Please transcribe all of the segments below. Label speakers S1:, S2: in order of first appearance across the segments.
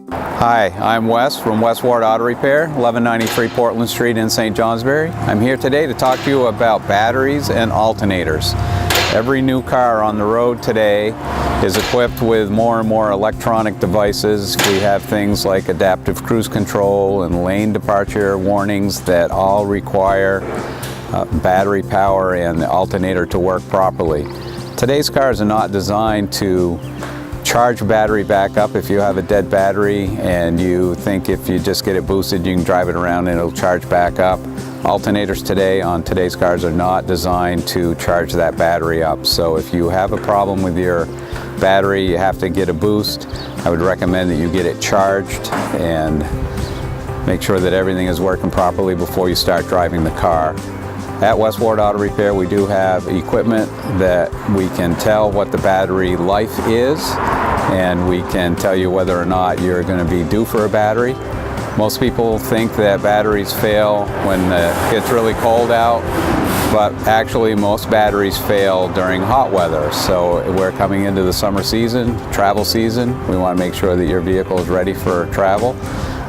S1: Hi, I'm Wes from Wes Ward Auto Repair, 1193 Portland Street in St. Johnsbury. I'm here today to talk to you about batteries and alternators. Every new car on the road today is equipped with more and more electronic devices. We have things like adaptive cruise control and lane departure warnings that all require battery power and the alternator to work properly. Today's cars are not designed to charge battery back up if you have a dead battery and you think if you just get it boosted you can drive it around and it'll charge back up. Alternators today on today's cars are not designed to charge that battery up. So if you have a problem with your battery, you have to get a boost. I would recommend that you get it charged and make sure that everything is working properly before you start driving the car. At Wes Ward Auto Repair, we do have equipment that we can tell what the battery life is, and we can tell you whether or not you're going to be due for a battery. Most people think that batteries fail when it gets really cold out, but actually most batteries fail during hot weather. So we're coming into the summer season, travel season. We want to make sure that your vehicle is ready for travel.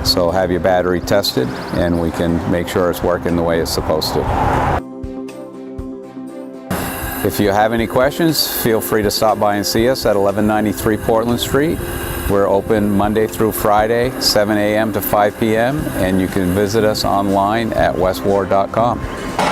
S1: So have your battery tested and we can make sure it's working the way it's supposed to. If you have any questions, feel free to stop by and see us at 1193 Portland Street. We're open Monday through Friday, 7 a.m. to 5 p.m. and you can visit us online at wesward.com.